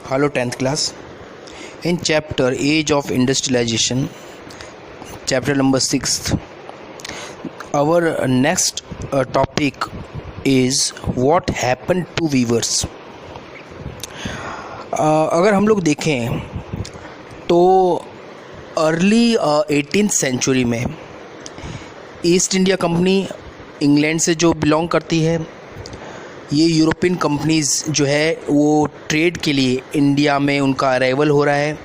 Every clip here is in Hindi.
Hello 10th class. In chapter Age of Industrialization, chapter number 6, our next topic is what happened to weavers. अगर हम लोग देखें तो अर्ली 18th सेंचुरी में ईस्ट इंडिया कंपनी इंग्लैंड से जो बिलोंग करती है, ये यूरोपियन कंपनीज़ जो है वो ट्रेड के लिए इंडिया में उनका अराइवल हो रहा है।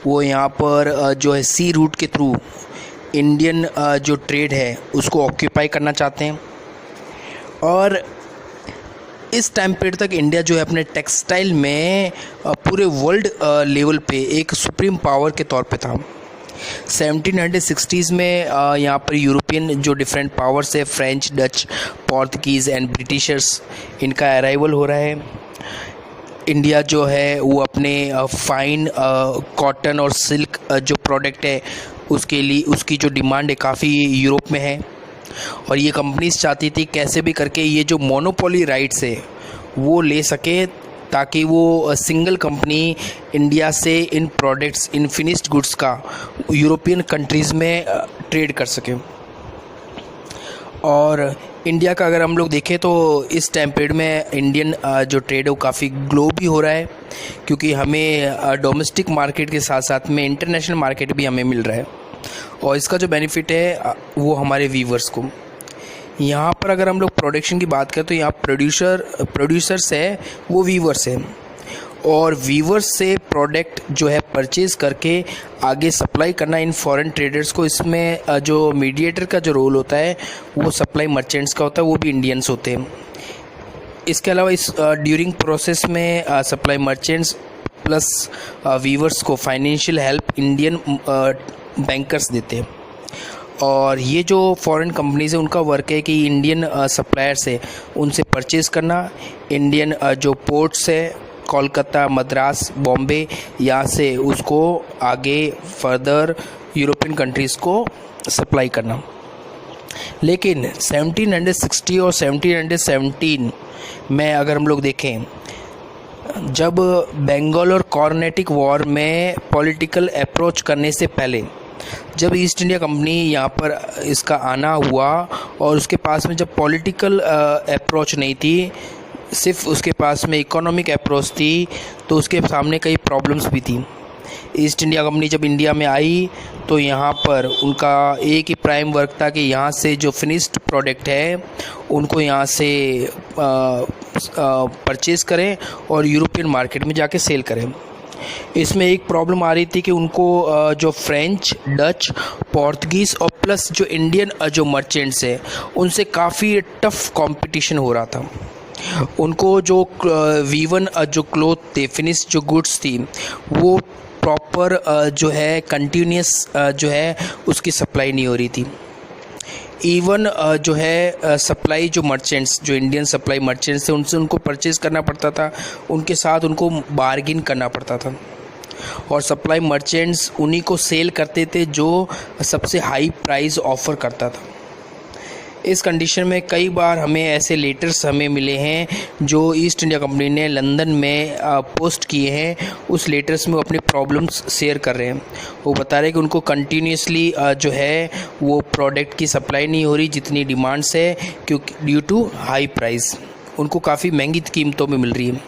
वो यहाँ पर जो है सी रूट के थ्रू इंडियन जो ट्रेड है उसको ऑक्यूपाई करना चाहते हैं। और इस टाइम पीरियड तक इंडिया जो है अपने टेक्सटाइल में पूरे वर्ल्ड लेवल पे एक सुप्रीम पावर के तौर पे था। 1760s में यहाँ पर यूरोपियन जो डिफरेंट पावर्स है, French, Dutch, Portuguese and Britishers, इनका अराइवल हो रहा है। इंडिया जो है वो अपने फाइन कॉटन और सिल्क जो प्रोडक्ट है उसके लिए उसकी जो डिमांड है काफ़ी यूरोप में है। और ये कंपनीज चाहती थी कैसे भी करके ये जो मोनोपोली राइट्स है वो ले सके, ताकि वो सिंगल कंपनी इंडिया से इन प्रोडक्ट्स, इन फिनिश्ड गुड्स का यूरोपियन कंट्रीज़ में ट्रेड कर सके। और इंडिया का अगर हम लोग देखें तो इस टाइम पीरियड में इंडियन जो ट्रेड है वो काफ़ी ग्लो भी हो रहा है, क्योंकि हमें डोमेस्टिक मार्केट के साथ साथ में इंटरनेशनल मार्केट भी हमें मिल रहा है। और इसका जो बेनिफिट है वो हमारे वीवर्स को। यहाँ पर अगर हम लोग प्रोडक्शन की बात करें तो यहाँ प्रोड्यूसर्स है वो वीवर्स है, और वीवर्स से प्रोडक्ट जो है परचेज़ करके आगे सप्लाई करना इन फॉरेन ट्रेडर्स को। इसमें जो मीडिएटर का जो रोल होता है वो सप्लाई मर्चेंट्स का होता है, वो भी इंडियंस होते हैं। इसके अलावा इस ड्यूरिंग प्रोसेस में सप्लाई मर्चेंट्स प्लस वीवर्स को फाइनेंशियल हेल्प इंडियन बैंकर्स देते हैं। और ये जो फॉरेन कंपनीज़ है उनका वर्क है कि इंडियन सप्लायर्स है उनसे परचेज़ करना। इंडियन जो पोर्ट्स है कोलकाता, मद्रास, बॉम्बे, यहाँ से उसको आगे फर्दर यूरोपियन कंट्रीज़ को सप्लाई करना। लेकिन 1760 और 1717 में अगर हम लोग देखें, जब बंगाल और कार्नेटिक वॉर में पॉलिटिकल अप्रोच करने से पहले जब ईस्ट इंडिया कंपनी यहाँ पर इसका आना हुआ और उसके पास में जब पॉलिटिकल अप्रोच नहीं थी, सिर्फ उसके पास में इकोनॉमिक अप्रोच थी, तो उसके सामने कई प्रॉब्लम्स भी थी। ईस्ट इंडिया कंपनी जब इंडिया में आई तो यहाँ पर उनका एक ही प्राइम वर्क था कि यहाँ से जो फिनिश्ड प्रोडक्ट है उनको यहाँ से परचेज़ करें और यूरोपियन मार्केट में जाके सेल करें। इसमें एक प्रॉब्लम आ रही थी कि उनको जो फ्रेंच, डच, पोर्तुगीज़ और प्लस जो इंडियन जो मर्चेंट्स हैं उनसे काफ़ी टफ कंपटीशन हो रहा था। उनको जो वीवन जो क्लोथ थे, फिनिश जो गुड्स थी, वो प्रॉपर जो है कंटिन्यूस जो है उसकी सप्लाई नहीं हो रही थी। इवन जो है सप्लाई जो मर्चेंट्स, जो इंडियन सप्लाई मर्चेंट्स थे, उनसे उनको परचेज़ करना पड़ता था, उनके साथ उनको बार्गिन करना पड़ता था। और सप्लाई मर्चेंट्स उन्हीं को सेल करते थे जो सबसे हाई प्राइस ऑफ़र करता था। इस कंडीशन में कई बार हमें ऐसे लेटर्स हमें मिले हैं जो ईस्ट इंडिया कंपनी ने लंदन में पोस्ट किए हैं। उस लेटर्स में वो अपनी प्रॉब्लम्स शेयर कर रहे हैं। वो बता रहे हैं कि उनको कंटिन्यूसली जो है वो प्रोडक्ट की सप्लाई नहीं हो रही जितनी डिमांड्स है, क्योंकि ड्यू टू हाई प्राइस उनको काफ़ी महंगी कीमतों में मिल रही है।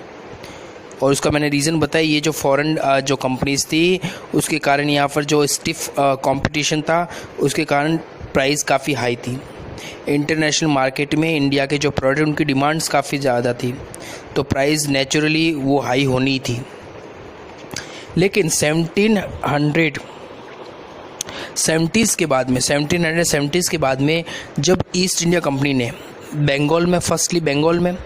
और उसका मैंने रीज़न बताया, ये जो फॉरेन जो कंपनीज़ थी उसके कारण यहाँ पर जो स्टिफ कंपटीशन था उसके कारण प्राइस काफ़ी हाई थी। इंटरनेशनल मार्केट में इंडिया के जो प्रोडक्ट उनकी डिमांड्स काफ़ी ज़्यादा थी, तो प्राइस नेचुरली वो हाई होनी थी। लेकिन 1770s के बाद में, 1770s के बाद में जब ईस्ट इंडिया कंपनी ने बंगाल में, फर्स्टली बंगाल में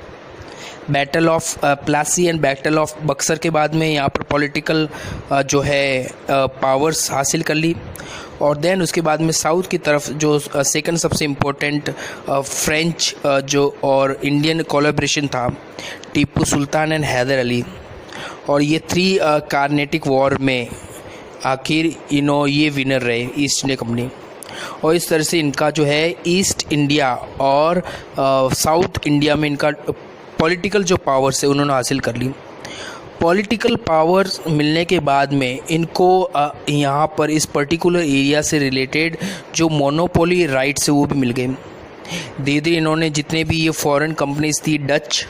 battle of Plassey and battle of Buxar के बाद में यहाँ पर पॉलिटिकल जो है पावर्स हासिल कर ली, और देन उसके बाद में साउथ की तरफ जो सेकंड सबसे इम्पोर्टेंट फ्रेंच जो और इंडियन कोलैबोरेशन था, टीपू सुल्तान एंड हैदर अली, और ये 3 कार्नेटिक वॉर में आखिर ये विनर रहे ईस्ट इंडिया कंपनी। और इस तरह से इनका जो है ईस्ट इंडिया और साउथ इंडिया में इनका पॉलिटिकल जो पावर्स है उन्होंने हासिल कर ली। पॉलिटिकल पावर मिलने के बाद में इनको यहाँ पर इस पर्टिकुलर एरिया से रिलेटेड जो मोनोपोली राइट्स है वो भी मिल गए। धीरे धीरे इन्होंने जितने भी ये फॉरेन कंपनीज थी, डच,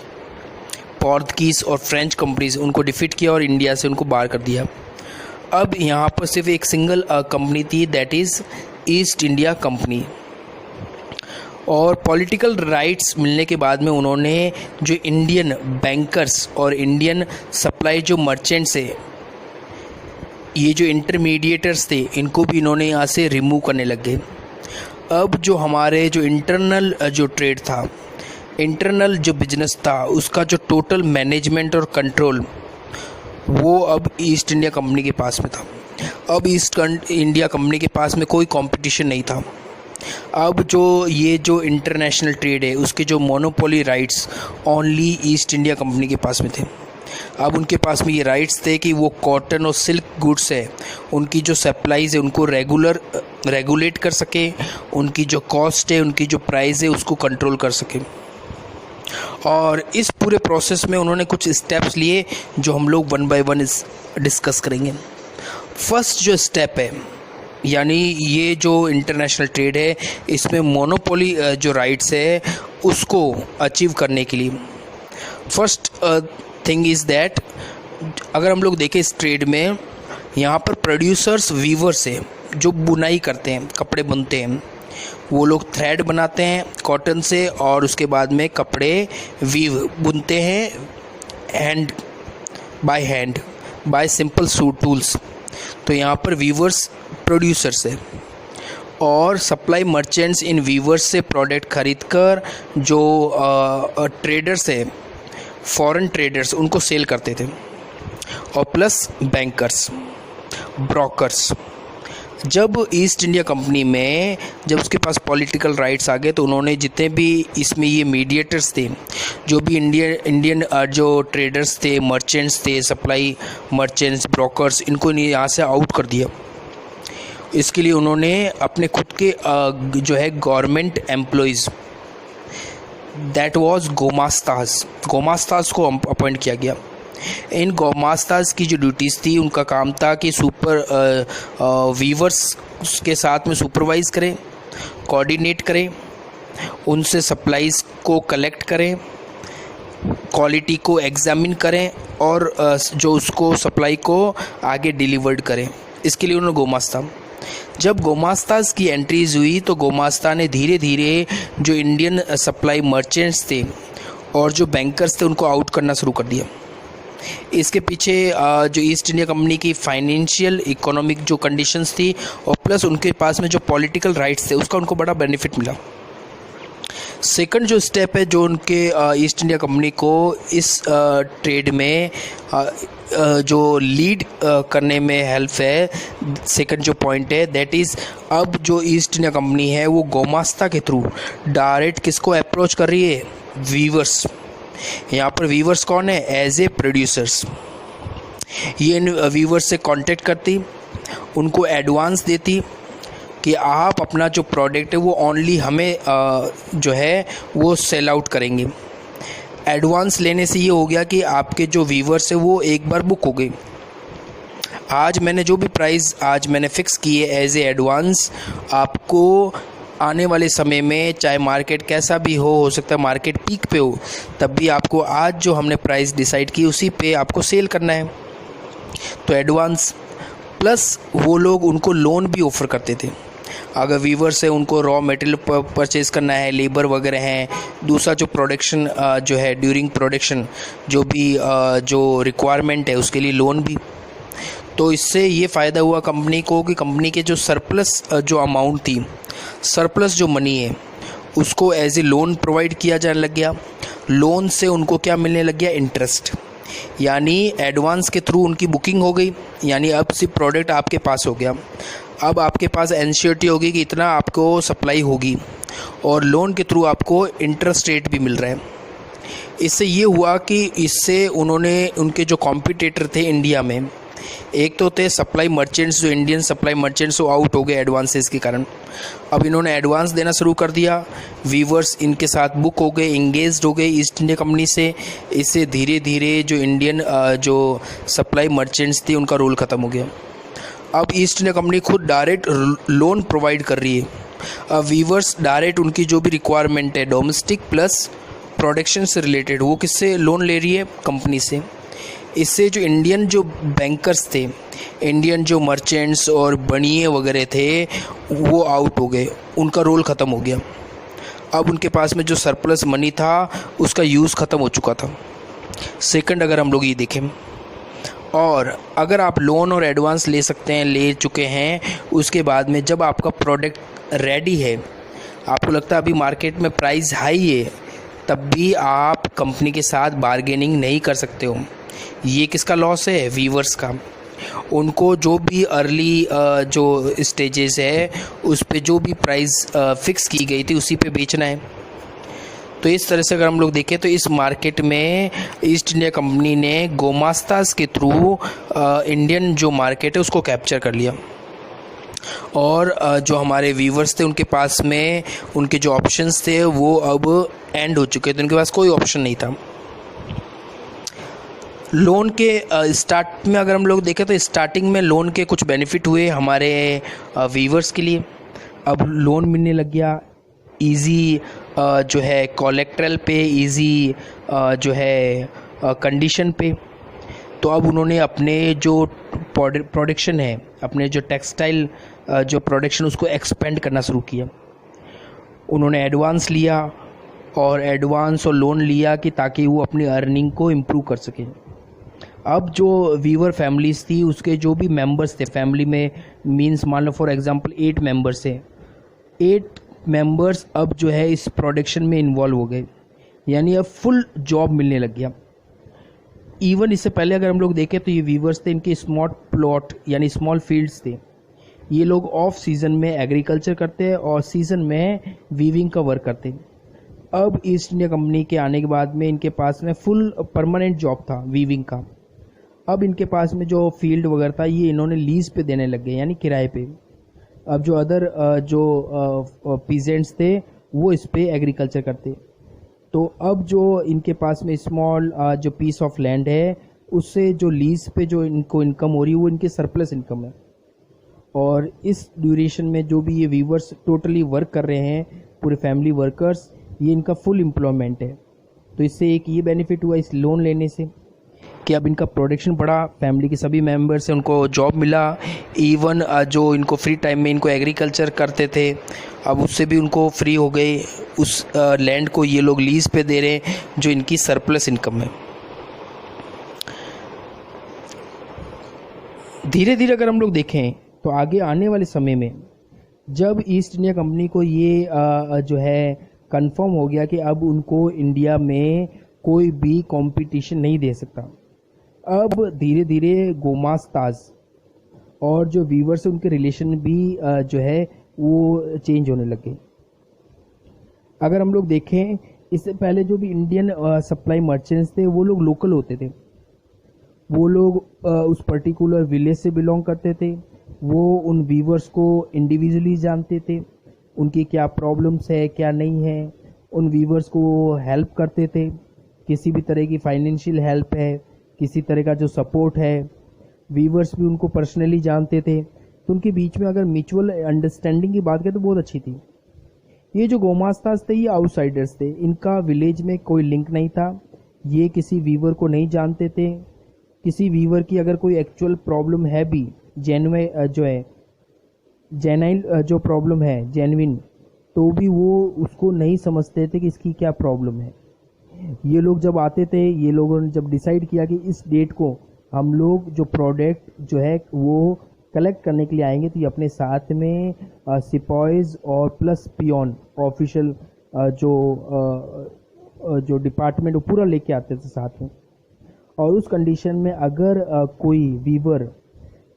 पोर्तुगीज़ और फ्रेंच कंपनीज, उनको डिफीट किया और इंडिया से उनको बाहर कर दिया। अब यहाँ पर सिर्फ एक सिंगल कंपनी थी, that is east India company. और पॉलिटिकल राइट्स मिलने के बाद में उन्होंने जो इंडियन बैंकर्स और इंडियन सप्लाई जो मर्चेंट्स है, ये जो इंटरमीडिएटर्स थे, इनको भी इन्होंने यहाँ से रिमूव करने लग गए। अब जो हमारे जो इंटरनल जो ट्रेड था, इंटरनल जो बिजनेस था, उसका जो टोटल मैनेजमेंट और कंट्रोल वो अब ईस्ट इंडिया कंपनी के पास में था। अब ईस्ट इंडिया कंपनी के पास में कोई कंपटीशन नहीं था। अब जो ये जो इंटरनेशनल ट्रेड है उसके जो monopoly rights only east India company के पास में थे। अब उनके पास में ये राइट्स थे कि वो कॉटन और सिल्क गुड्स है, उनकी जो सप्लाईज़ है उनको रेगुलेट कर सके, उनकी जो कॉस्ट है, उनकी जो प्राइस है उसको कंट्रोल कर सके। और इस पूरे प्रोसेस में उन्होंने कुछ स्टेप्स लिए जो हम लोग वन बाय वन डिस्कस करेंगे। फर्स्ट जो स्टेप है, यानी ये जो इंटरनेशनल ट्रेड है इसमें मोनोपोली जो राइट्स है उसको अचीव करने के लिए फर्स्ट थिंग इज़ दैट, अगर हम लोग देखें इस ट्रेड में, यहाँ पर प्रोड्यूसर्स, वीवर्स है जो बुनाई करते हैं, कपड़े बुनते हैं, वो लोग थ्रेड बनाते हैं कॉटन से और उसके बाद में कपड़े वीव बुनते हैं hand bye simple suit tools. तो यहाँ पर वीवर्स प्रोड्यूसर्स है और सप्लाई मर्चेंट्स इन वीवर्स से प्रोडक्ट खरीद कर जो ट्रेडर्स है, फॉरेन ट्रेडर्स, उनको सेल करते थे। और प्लस बैंकर्स, ब्रोकर्स। जब ईस्ट इंडिया कंपनी में जब उसके पास पॉलिटिकल राइट्स आ गए तो उन्होंने जितने भी इसमें ये मीडिएटर्स थे, जो भी इंडियन जो ट्रेडर्स थे, मर्चेंट्स थे, सप्लाई मर्चेंट्स, ब्रोकर्स, इनको यहाँ से आउट कर दिया। इसके लिए उन्होंने अपने खुद के जो है गवर्नमेंट एम्प्लॉइज़, दैट वाज गोमास्तास को अपॉइंट किया गया। इन गोमास्तास की जो ड्यूटीज़ थी, उनका काम था कि वीवर्स के साथ में सुपरवाइज़ करें, कोऑर्डिनेट करें, उनसे सप्लाईज़ को कलेक्ट करें, क्वालिटी को एग्जामिन करें और जो उसको सप्लाई को आगे डिलीवर्ड करें। इसके लिए उन्होंने गोमास्ता, जब गोमास्तास की एंट्रीज हुई तो गोमास्ता ने धीरे धीरे जो इंडियन सप्लाई मर्चेंट्स थे और जो बैंकर्स थे उनको आउट करना शुरू कर दिया। इसके पीछे जो ईस्ट इंडिया कंपनी की फाइनेंशियल इकोनॉमिक जो कंडीशंस थी और प्लस उनके पास में जो पॉलिटिकल राइट्स थे उसका उनको बड़ा बेनिफिट मिला। सेकंड जो स्टेप है जो उनके ईस्ट इंडिया कंपनी को इस ट्रेड में जो लीड करने में हेल्प है, सेकंड जो पॉइंट है दैट इज़, अब जो ईस्ट इंडिया कंपनी है वो गोमास्ता के थ्रू डायरेक्ट किसको अप्रोच कर रही है? वीवर्स। यहाँ पर वीवर्स कौन है? As a producers. ये इन वीवर्स से कांटेक्ट करती, उनको एडवांस देती कि आप अपना जो प्रोडक्ट है वो ओनली हमें जो है वो सेल आउट करेंगे। एडवांस लेने से ये हो गया कि आपके जो वीवर्स है वो एक बार बुक हो गए। आज मैंने जो भी प्राइस आज मैंने फ़िक्स की है एज ए एडवांस, आपको आने वाले समय में चाहे मार्केट कैसा भी हो सकता है मार्केट पीक पे हो, तब भी आपको आज जो हमने प्राइस डिसाइड की उसी पे आपको सेल करना है। तो एडवांस प्लस वो लोग उनको लोन भी ऑफ़र करते थे। अगर वीवर्स है उनको रॉ मटेरियल परचेज़ करना है, लेबर वगैरह हैं, दूसरा जो प्रोडक्शन जो है ड्यूरिंग प्रोडक्शन जो भी जो रिक्वायरमेंट है उसके लिए लोन भी। तो इससे ये फ़ायदा हुआ कंपनी को कि कंपनी के जो सरप्लस जो अमाउंट थी, सरप्लस जो मनी है उसको एज ए लोन प्रोवाइड किया जाने लग गया। लोन से उनको क्या मिलने लग गया? इंटरेस्ट। यानी एडवांस के थ्रू उनकी बुकिंग हो गई, यानी अब सिर्फ प्रोडक्ट आपके पास हो गया। अब आपके पास एंश्योरिटी होगी कि इतना आपको सप्लाई होगी और लोन के थ्रू आपको इंटरेस्ट रेट भी मिल रहा है। इससे ये हुआ कि इससे उन्होंने उनके जो कॉम्पिटिटर थे इंडिया में, एक तो होते सप्लाई मर्चेंट्स, जो इंडियन सप्लाई मर्चेंट्स वो आउट हो गए एडवांसेस के कारण। अब इन्होंने एडवांस देना शुरू कर दिया, वीवर्स इनके साथ बुक हो गए, इंगेज्ड हो गए ईस्ट इंडिया कंपनी से। इससे धीरे धीरे जो इंडियन जो सप्लाई मर्चेंट्स थे उनका रोल ख़त्म हो गया। अब ईस्ट इंडिया कंपनी खुद डायरेक्ट लोन प्रोवाइड कर रही है। अब वीवर्स डायरेक्ट उनकी जो भी रिक्वायरमेंट है डोमेस्टिक प्लस प्रोडक्शन से रिलेटेड, वो किससे लोन ले रही है? कंपनी से। इससे जो इंडियन जो बैंकर्स थे, इंडियन जो मर्चेंट्स और बनिए वगैरह थे, वो आउट हो गए, उनका रोल ख़त्म हो गया। अब उनके पास में जो सरप्लस मनी था उसका यूज़ ख़त्म हो चुका था। सेकंड अगर हम लोग ये देखें, और अगर आप लोन और एडवांस ले सकते हैं, ले चुके हैं, उसके बाद में जब आपका प्रोडक्ट रेडी है, आपको लगता है अभी मार्केट में प्राइस हाई है, तब भी आप कंपनी के साथ बार्गेनिंग नहीं कर सकते हो। ये किसका लॉस है? वीवर्स का। उनको जो भी अर्ली जो स्टेजेस है उस पे जो भी प्राइस फिक्स की गई थी उसी पे बेचना है। तो इस तरह से अगर हम लोग देखें तो इस मार्केट में ईस्ट इंडिया कंपनी ने गोमास्तास के थ्रू इंडियन जो मार्केट है उसको कैप्चर कर लिया। और जो हमारे वीवर्स थे उनके पास में उनके जो ऑप्शंस थे वो अब एंड हो चुके थे, उनके पास कोई ऑप्शन नहीं था। लोन के स्टार्ट में अगर हम लोग देखें तो स्टार्टिंग में लोन के कुछ बेनिफिट हुए हमारे वीवर्स के लिए। अब लोन मिलने लग गया, इजी जो है कोलेक्ट्रल पे, इजी जो है कंडीशन पे। तो अब उन्होंने अपने जो प्रोडक्शन है, अपने जो टेक्सटाइल जो प्रोडक्शन, उसको एक्सपेंड करना शुरू किया। उन्होंने एडवांस लिया और एडवांस और लोन लिया कि ताकि वो अपनी अर्निंग को इम्प्रूव कर सकें। अब जो वीवर फैमिलीज थी उसके जो भी मेंबर्स थे फैमिली में, मींस मान लो फॉर एग्जांपल 8 मेंबर्स है, 8 मेंबर्स अब जो है इस प्रोडक्शन में इन्वॉल्व हो गए, यानी अब फुल जॉब मिलने लग गया। इवन इससे पहले अगर हम लोग देखें तो ये वीवर्स थे, इनके स्मॉल प्लॉट यानी स्मॉल फील्ड्स थे। ये लोग ऑफ सीज़न में एग्रीकल्चर करते हैं और सीज़न में वीविंग का वर्क करते हैं। अब ईस्ट इंडिया कंपनी के आने के बाद में इनके पास में फुल परमानेंट जॉब था वीविंग का। अब इनके पास में जो फील्ड वगैरह था ये इन्होंने लीज पे देने लग गए, यानी किराए पे। अब जो अदर जो पीजेंट्स थे वो इस पे एग्रीकल्चर करते। तो अब जो इनके पास में स्मॉल जो पीस ऑफ लैंड है उससे जो लीज पे जो इनको इनकम हो रही है वो इनके सरप्लस इनकम है। और इस ड्यूरेशन में जो भी ये वीवर्स टोटली वर्क कर रहे हैं, पूरे फैमिली वर्कर्स, ये इनका फुल एम्प्लॉयमेंट है। तो इससे एक ये बेनिफिट हुआ इस लोन लेने से कि अब इनका प्रोडक्शन बढ़ा, फैमिली के सभी मेंबर्स हैं उनको जॉब मिला। इवन जो इनको फ्री टाइम में इनको एग्रीकल्चर करते थे अब उससे भी उनको फ्री हो गए, उस लैंड को ये लोग लीज पे दे रहे हैं जो इनकी सरप्लस इनकम है। धीरे धीरे अगर हम लोग देखें तो आगे आने वाले समय में जब ईस्ट इंडिया कंपनी को ये जो है कंफर्म हो गया कि अब उनको इंडिया में कोई भी कंपटीशन नहीं दे सकता, अब धीरे धीरे गोमास्ताज और जो वीवर्स उनके रिलेशन भी जो है वो चेंज होने लगे। अगर हम लोग देखें इससे पहले जो भी इंडियन सप्लाई मर्चेंट्स थे वो लोग लोकल होते थे, वो लोग उस पर्टिकुलर विलेज से बिलोंग करते थे, वो उन वीवर्स को इंडिविजुअली जानते थे, उनकी क्या प्रॉब्लम्स है क्या नहीं है, उन वीवर्स को हेल्प करते थे, किसी भी तरह की फाइनेंशियल हेल्प है, किसी तरह का जो सपोर्ट है, वीवर्स भी उनको पर्सनली जानते थे। तो उनके बीच में अगर म्यूचुअल अंडरस्टैंडिंग की बात करें तो बहुत अच्छी थी। ये जो गोमास्तास थे ये आउटसाइडर्स थे, इनका विलेज में कोई लिंक नहीं था, ये किसी वीवर को नहीं जानते थे। किसी वीवर की अगर कोई एक्चुअल प्रॉब्लम है भी, जेन्युइन जो है जेन्युइन जो प्रॉब्लम है जेन्युइन, तो भी वो उसको नहीं समझते थे कि इसकी क्या प्रॉब्लम है। ये लोग जब आते थे, ये लोगों ने जब डिसाइड किया कि इस डेट को हम लोग जो प्रोडक्ट जो है वो कलेक्ट करने के लिए आएंगे, तो ये अपने साथ में सिपॉइज और प्लस पियोन ऑफिशियल जो डिपार्टमेंट वो पूरा लेके आते थे साथ में। और उस कंडीशन में अगर कोई वीवर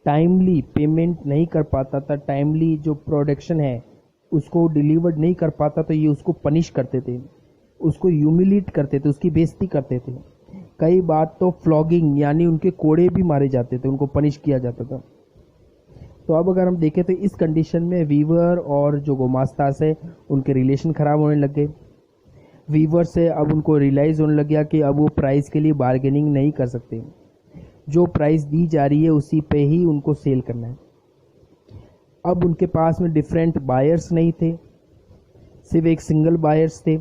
टाइमली पेमेंट नहीं कर पाता था, टाइमली जो प्रोडक्शन है उसको डिलीवर्ड नहीं कर पाता, तो ये उसको पनिश करते थे, उसको ह्यूमिलेट करते थे, उसकी बेइज्जती करते थे। कई बार तो फ्लॉगिंग यानी उनके कोड़े भी मारे जाते थे, उनको पनिश किया जाता था। तो अब अगर हम देखें तो इस कंडीशन में वीवर और जो गोमास्ता है उनके रिलेशन ख़राब होने लग गए। वीवर से अब उनको रियलाइज़ होने लग गया कि अब वो प्राइस के लिए बार्गेनिंग नहीं कर सकते, जो प्राइस दी जा रही है उसी पे ही उनको सेल करना है। अब उनके पास में डिफरेंट बायर्स नहीं थे, सिर्फ एक सिंगल बायर्स थे।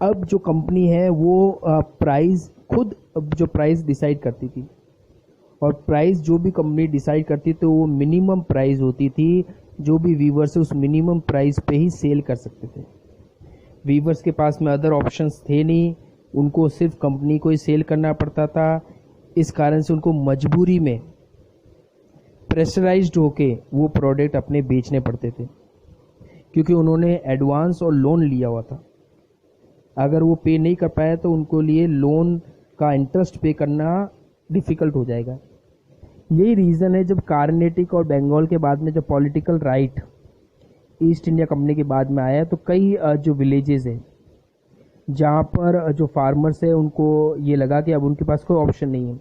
अब जो कंपनी है वो प्राइस खुद जो प्राइस डिसाइड करती थी, और प्राइस जो भी कंपनी डिसाइड करती तो वो मिनिमम प्राइस होती थी, जो भी वीवर्स है उस मिनिमम प्राइस पे ही सेल कर सकते थे। वीवर्स के पास में अदर ऑप्शंस थे नहीं, उनको सिर्फ कंपनी को ही सेल करना पड़ता था। इस कारण से उनको मजबूरी में प्रेशराइज्ड होके वो प्रोडक्ट अपने बेचने पड़ते थे, क्योंकि उन्होंने एडवांस और लोन लिया हुआ था। अगर वो पे नहीं कर पाया तो उनको लिए लोन का इंटरेस्ट पे करना डिफ़िकल्ट हो जाएगा। यही रीज़न है जब कार्नेटिक और बंगाल के बाद में जब political right east India company के बाद में आया, तो कई जो विलेजेस हैं जहाँ पर जो फार्मर्स है उनको ये लगा कि अब उनके पास कोई ऑप्शन नहीं है,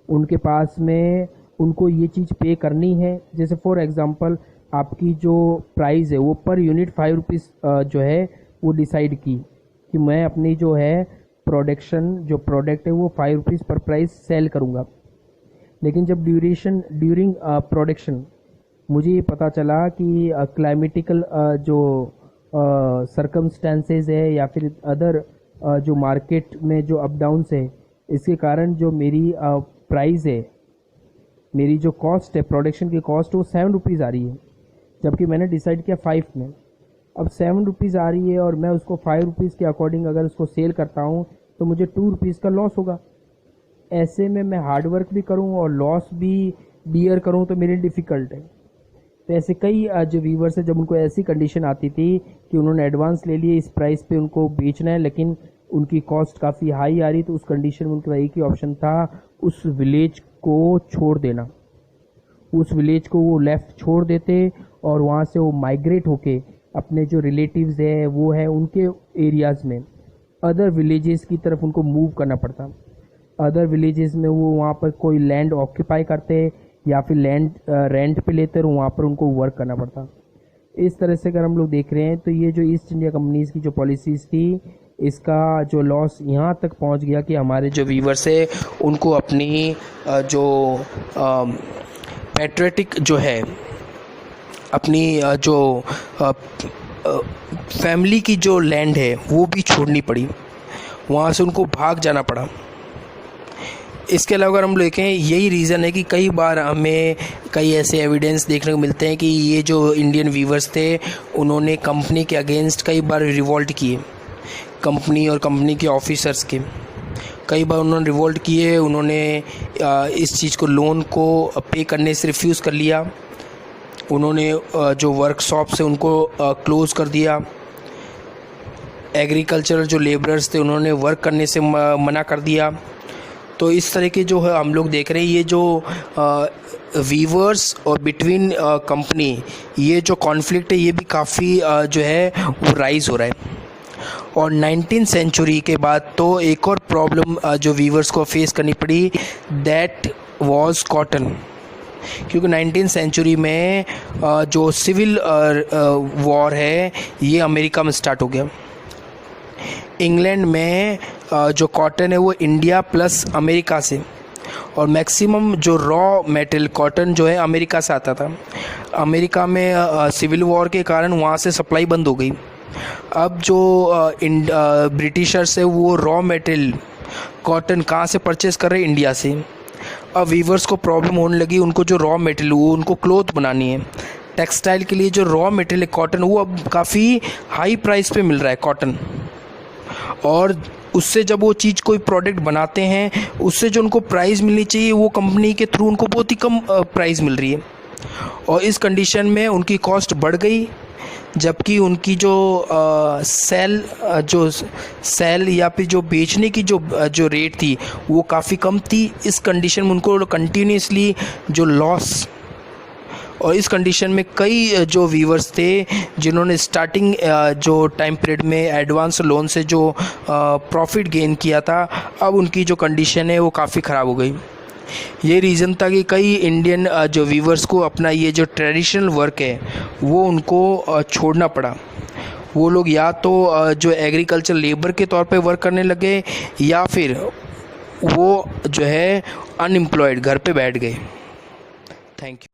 उनके पास में उनको ये चीज़ पे करनी है। जैसे फॉर एग्जांपल आपकी जो प्राइस है वो पर यूनिट 5 रुपीज़ जो है वो डिसाइड की कि मैं अपनी जो है जो प्रोडक्ट है वो 5 रुपीज़ पर प्राइस सेल करूँगा। लेकिन जब ड्यूरिंग प्रोडक्शन मुझे ये पता चला कि क्लाइमेटिकल जो सर्कमस्टेंसेस है या फिर अदर जो मार्केट में जो अप डाउन्स है, इसके कारण जो मेरी प्राइस है, मेरी जो कॉस्ट है, प्रोडक्शन की कॉस्ट वो 7 रुपीज़ आ रही है, जबकि मैंने डिसाइड किया 5 में। अब 7 रुपीज़ आ रही है और मैं उसको 5 रुपीज़ के अकॉर्डिंग अगर उसको सेल करता हूँ तो मुझे 2 रुपीज़ का लॉस होगा। ऐसे में मैं हार्डवर्क भी करूँ और लॉस भी बियर करूँ तो मेरे डिफ़िकल्ट है। तो ऐसे कई जो व्यूवर्स है, जब उनको ऐसी कंडीशन आती थी कि उन्होंने एडवांस ले लिए, इस प्राइस पे उनको बेचना है, लेकिन उनकी कॉस्ट काफ़ी हाई आ रही, तो उस कंडीशन में उनका एक ही ऑप्शन था, उस विलेज को छोड़ देना। उस विलेज को वो लेफ्ट छोड़ देते और वहाँ से वो माइग्रेट होके अपने जो रिलेटिव्स है वो है उनके एरियाज़ में अदर विलेजेस की तरफ उनको मूव करना पड़ता। अदर विलेजेस में वो वहाँ पर कोई लैंड ऑक्यूपाई करते या फिर लैंड रेंट पे लेते और वहाँ पर उनको वर्क करना पड़ता। इस तरह से अगर हम लोग देख रहे हैं तो ये जो ईस्ट इंडिया कंपनीज़ की जो पॉलिसीज़ थी, इसका जो लॉस यहाँ तक पहुँच गया कि हमारे जो व्यूवर्स है उनको अपनी जो पैट्रियटिक जो है, अपनी जो फैमिली की जो लैंड है वो भी छोड़नी पड़ी, वहाँ से उनको भाग जाना पड़ा। इसके अलावा अगर हम देखें, यही रीज़न है कि कई बार हमें कई ऐसे एविडेंस देखने को मिलते हैं कि ये जो इंडियन वीवर्स थे उन्होंने कंपनी के अगेंस्ट कई बार रिवोल्ट किए, कंपनी और कंपनी के ऑफिसर्स के कई बार उन्होंने रिवोल्ट किए। उन्होंने इस चीज़ को, लोन को पे करने से रिफ्यूज़ कर लिया। उन्होंने जो वर्कशॉप्स है उनको क्लोज़ कर दिया। एग्रीकल्चरल जो लेबरर्स थे उन्होंने वर्क करने से मना कर दिया। तो इस तरह के जो है हम लोग देख रहे हैं, ये जो वीवर्स और बिटवीन कंपनी ये जो कॉन्फ्लिक्ट है ये भी काफ़ी जो है वो राइज़ हो रहा है। और 19th सेंचुरी के बाद तो एक और प्रॉब्लम जो वीवर्स को फेस करनी पड़ी, दैट वाज कॉटन। क्योंकि 19th सेंचुरी में जो सिविल वॉर है ये अमेरिका में स्टार्ट हो गया। इंग्लैंड में जो कॉटन है वो इंडिया प्लस अमेरिका से, और मैक्सिमम जो रॉ मेटेरियल कॉटन जो है अमेरिका से आता था। अमेरिका में सिविल वॉर के कारण वहाँ से सप्लाई बंद हो गई। अब जो ब्रिटिशर्स है वो रॉ मेटेरियल कॉटन कहाँ से परचेस कर रहे हैं? इंडिया से। अब वीवर्स को प्रॉब्लम होने लगी, उनको जो रॉ मेटेरियल वो उनको क्लोथ बनानी है, टेक्सटाइल के लिए जो रॉ मेटेरियल है कॉटन वो अब काफ़ी हाई प्राइस पे मिल रहा है कॉटन, और उससे जब वो चीज़ कोई प्रोडक्ट बनाते हैं उससे जो उनको प्राइस मिलनी चाहिए वो कंपनी के थ्रू उनको बहुत ही कम प्राइस मिल रही है। और इस कंडीशन में उनकी कॉस्ट बढ़ गई, जबकि उनकी जो सेल या फिर जो बेचने की जो रेट थी वो काफ़ी कम थी। इस कंडीशन में उनको कंटिन्यूसली जो लॉस और इस कंडीशन में कई जो वीवर्स थे जिन्होंने स्टार्टिंग जो टाइम पीरियड में एडवांस लोन से जो प्रॉफिट गेन किया था, अब उनकी जो कंडीशन है वो काफ़ी ख़राब हो गई। ये रीज़न था कि कई इंडियन जो वीवर्स को अपना ये जो ट्रेडिशनल वर्क है वो उनको छोड़ना पड़ा। वो लोग या तो जो एग्रीकल्चर लेबर के तौर पे वर्क करने लगे या फिर वो जो है अनएम्प्लॉयड घर पे बैठ गए। Thank you.